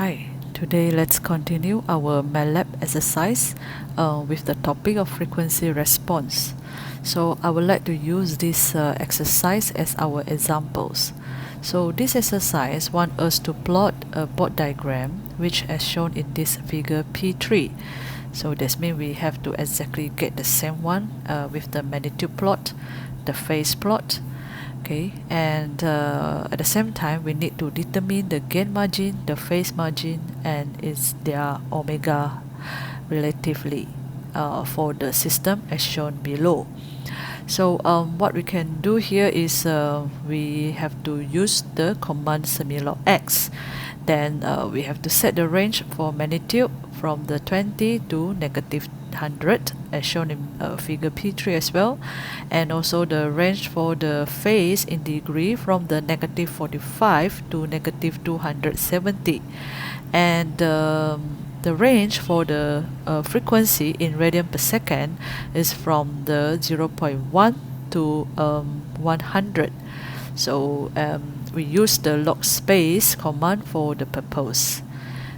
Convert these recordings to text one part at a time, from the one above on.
Hi, today let's continue our MATLAB exercise with the topic of frequency response. So I would like to use this exercise as our examples. So this exercise wants us to plot a Bode diagram which as shown in this figure P3. So this means we have to exactly get the same one with the magnitude plot, the phase plot, okay, and at the same time we need to determine the gain margin, the phase margin, and is their omega relatively for the system as shown below. So what we can do here is we have to use the command semilogx. Then we have to set the range for magnitude from the 20 to negative 100 as shown in figure P3 as well, and also the range for the phase in degree from the negative 45 to negative 270, and the range for the frequency in radian per second is from the 0.1 to 100. So we use the logspace command for the purpose.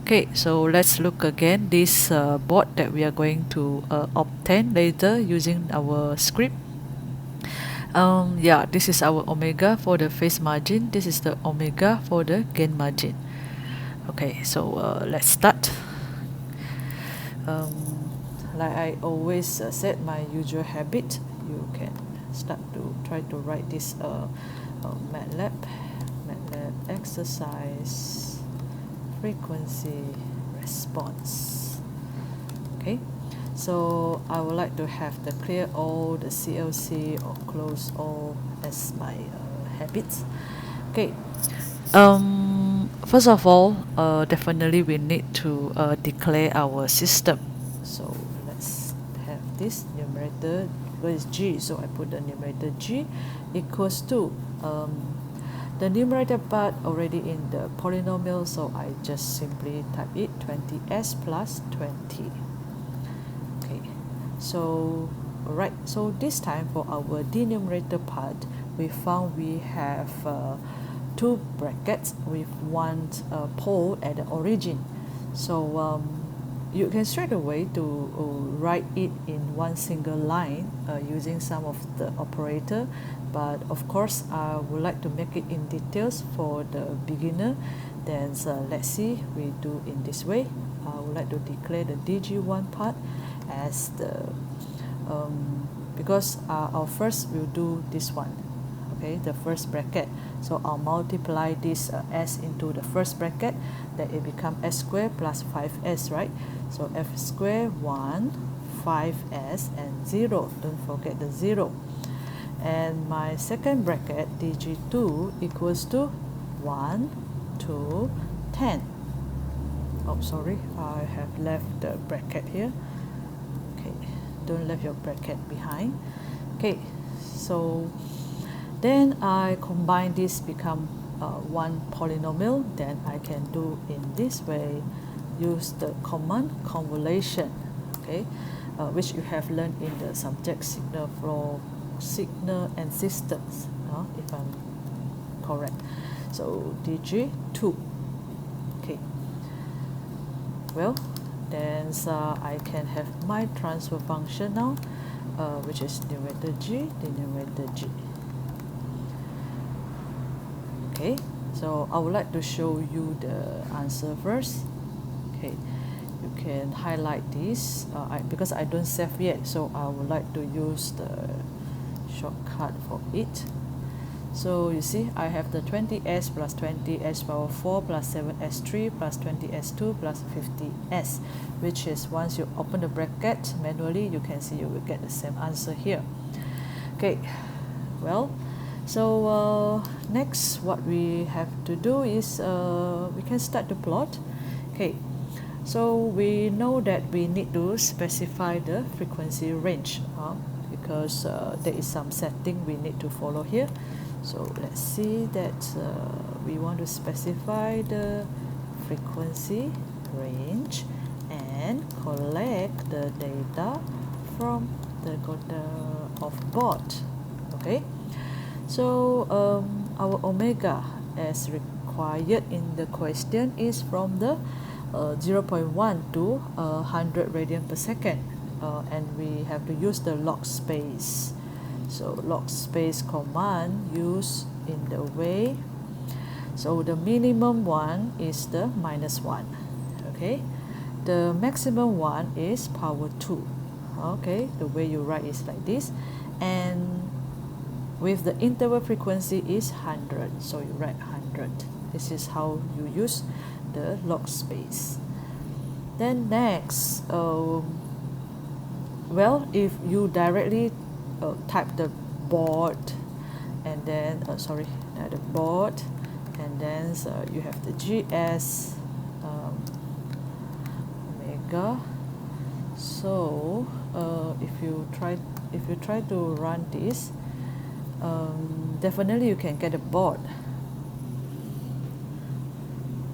Okay, so let's look again this Bode that we are going to obtain later using our script. Yeah, this is our omega for the phase margin. This is the omega for the gain margin. Okay, so let's start. Like I always said, my usual habit, you can start to try to write this MATLAB exercise frequency response. Okay, so I would like to have the clear all, the CLC or close all as my habits. Okay, first of all, definitely we need to declare our system. So let's have this numerator, what is G? So I put the numerator G equals to the numerator part already in the polynomial, so I just simply type it 20s plus 20. Okay, so alright, so this time for our denominator part, we found we have two brackets with one pole at the origin. So you can straight away to write it in one single line using some of the operator, but of course I would like to make it in details for the beginner. Then let's see, we do in this way. I would like to declare the DG1 part as the because our first will do this one, okay, the first bracket. So I'll multiply this s into the first bracket, that it become s squared plus 5s, right? So f squared 1, 5s, and 0. Don't forget the 0. And my second bracket, dg2, equals to 1, 2, 10. Oh, sorry, I have left the bracket here. Okay, don't leave your bracket behind. Okay, so then I combine this become one polynomial. Then I can do in this way, use the command convolution, okay, which you have learned in the subject signal flow, signal and systems, if I'm correct. So dg2. Okay, well then I can have my transfer function now, which is numerator g, denominator g. Okay, so I would like to show you the answer first. Okay, you can highlight this because I don't save yet, so I would like to use the shortcut for it. So you see, I have the 20s plus 20s power 4 plus 7s3 plus 20s2 plus 50s, which is once you open the bracket manually, you can see you will get the same answer here. Okay, well, so next what we have to do is we can start to plot. Okay, so we know that we need to specify the frequency range because there is some setting we need to follow here. So let's see that we want to specify the frequency range and collect the data from the of Bode. Okay, so our omega as required in the question is from the 0.1 to 100 radian per second, and we have to use the logspace. So logspace command used in the way. So the minimum one is the -1, okay. The maximum one is power 2, okay. The way you write is like this, and with the interval frequency is 100, so you write 100. This is how you use the logspace. Then next, well, if you directly type the Bode, and then the Bode, and then you have the GS omega. So if you try to run this, definitely you can get a Bode,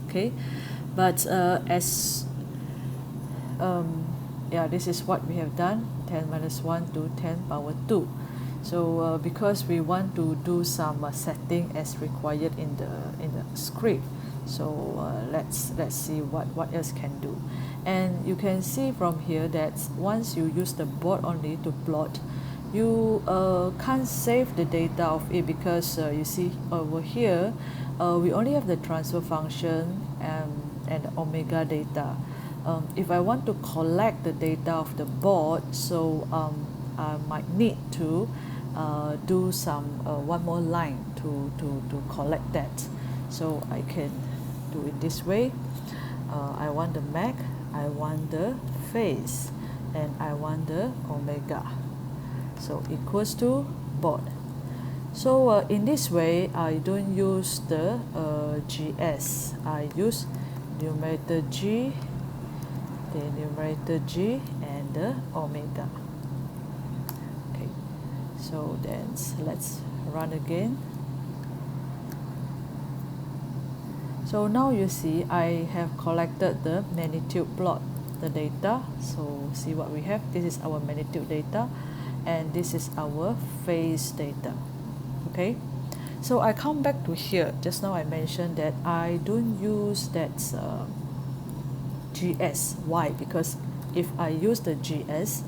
okay. But yeah, this is what we have done, 10 minus 1 to 10 power 2. So because we want to do some setting as required in the script, so let's see what else can do. And you can see from here that once you use the Bode only to plot, you can't save the data of it, because you see over here we only have the transfer function and the omega data. If I want to collect the data of the Bode, so I might need to do some one more line to collect that. So I can do it this way. I want the mag, I want the phase, and I want the omega. So equals to Bode. So in this way, I don't use the GS. I use numerator G, the numerator G, and the omega. Okay. So then let's run again. So now you see I have collected the magnitude plot, the data. So see what we have. This is our magnitude data, and this is our phase data, okay. So I come back to here. Just now I mentioned that I don't use that GS. Why? Because if I use the GS,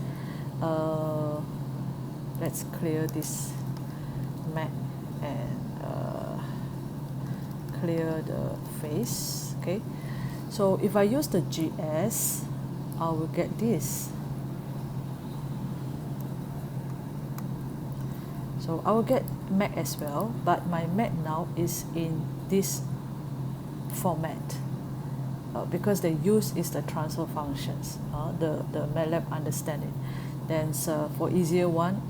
let's clear this map and clear the face, okay. So if I use the GS, I will get this. So I will get Mac as well, but my Mac now is in this format because the use is the transfer functions. The MATLAB understand it. Then for easier one,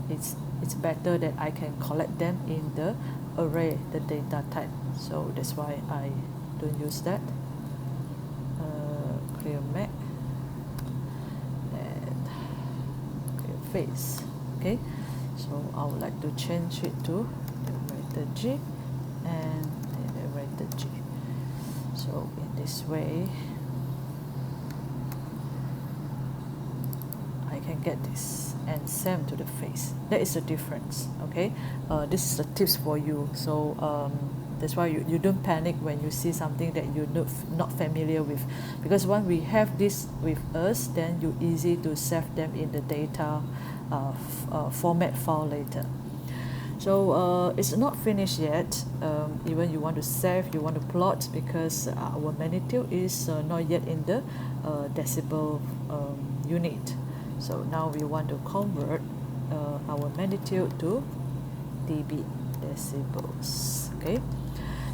it's better that I can collect them in the array, the data type. So that's why I don't use that. Clear Mac and clear face, okay. So I would like to change it to numerator G and numerator G. So in this way, I can get this and same to the face. That is the difference, okay. This is the tips for you. So that's why you don't panic when you see something that you're not familiar with, because once we have this with us, then you easy to save them in the data format file later. So it's not finished yet. Even you want to save, you want to plot, because our magnitude is not yet in the decibel unit. So now we want to convert our magnitude to dB, decibels, okay.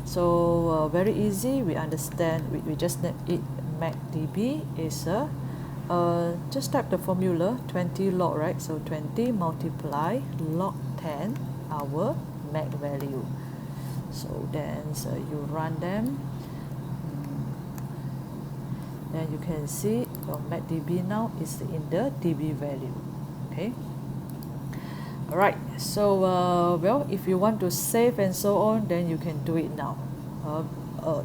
So very easy, we understand, we just need it. Mag dB is just type the formula 20 log, right? So 20 multiply log 10 our mag value. So then you run them, then you can see your mag dB now is in the dB value, okay. Alright, so well, if you want to save and so on, then you can do it now.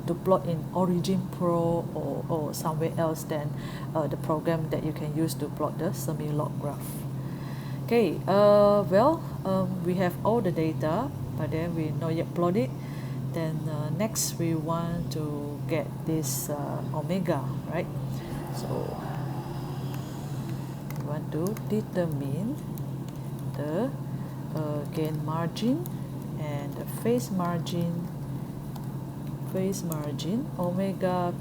To plot in Origin Pro or somewhere else, then the program that you can use to plot the semilogx graph. Okay, well, we have all the data, but then we not yet plot it. Then next we want to get this omega, right? So we want to determine the gain margin and the phase margin omega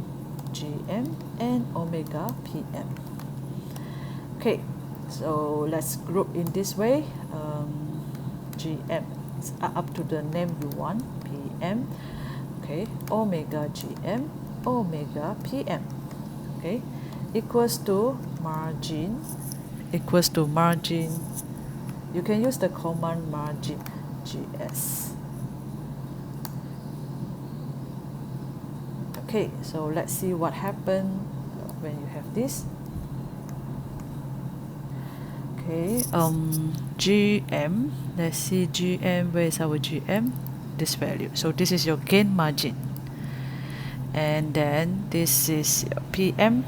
GM and omega PM. Okay, so let's group in this way. GM, it's up to the name you want, PM. Okay, omega GM, omega PM. Okay, equals to margin. You can use the command margin, GS. Okay, so let's see what happens when you have this. Okay, GM, let's see GM, where is our GM? This value. So this is your gain margin. And then this is your PM,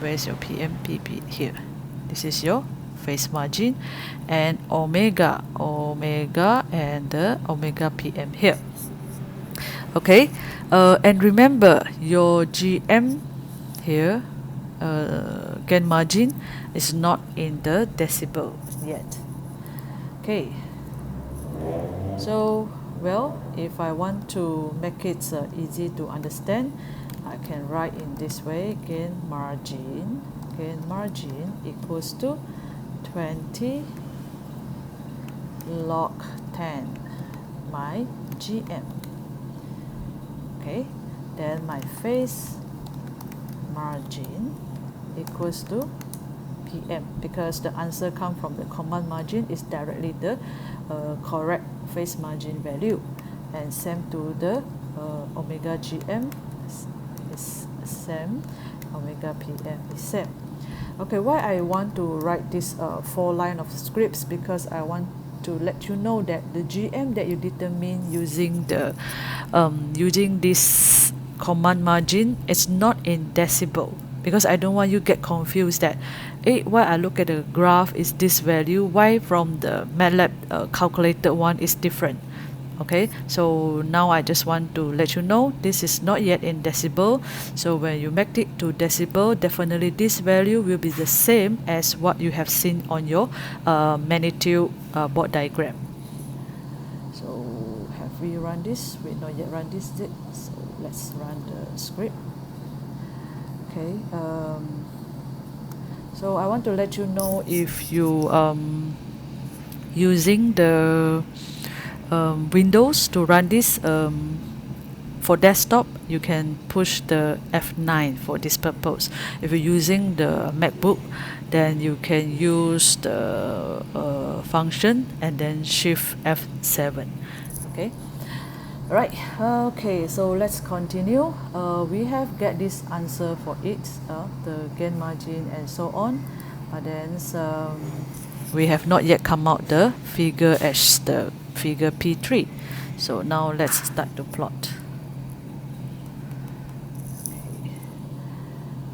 where is your PM? PP here. This is your phase margin, and omega and the omega PM here. Okay, and remember your GM here, gain margin, is not in the decibel yet. Okay, so well, if I want to make it easy to understand, I can write in this way: gain margin equals to 20 log 10 my GM. Okay, then my phase margin equals to PM, because the answer comes from the command margin, is directly the correct phase margin value, and same to the omega GM is same, omega PM is same. Okay, why I want to write this 4 line of scripts, because I want to let you know that the GM that you determine using the using this command margin is not in decibel, because I don't want you get confused that why I look at the graph is this value, why from the MATLAB calculated one is different. Okay, so now I just want to let you know this is not yet in decibel. So when you make it to decibel, definitely this value will be the same as what you have seen on your magnitude board diagram. So have we run this? We not yet run this yet. So let's run the script. Okay, so I want to let you know, if you using the Windows to run this, for desktop you can push the F9 for this purpose. If you're using the MacBook, then you can use the function and then shift F7. Okay, right. Okay, so let's continue. We have get this answer for it, the gain margin and so on, but then we have not yet come out the figure as the figure P3. So now let's start to plot.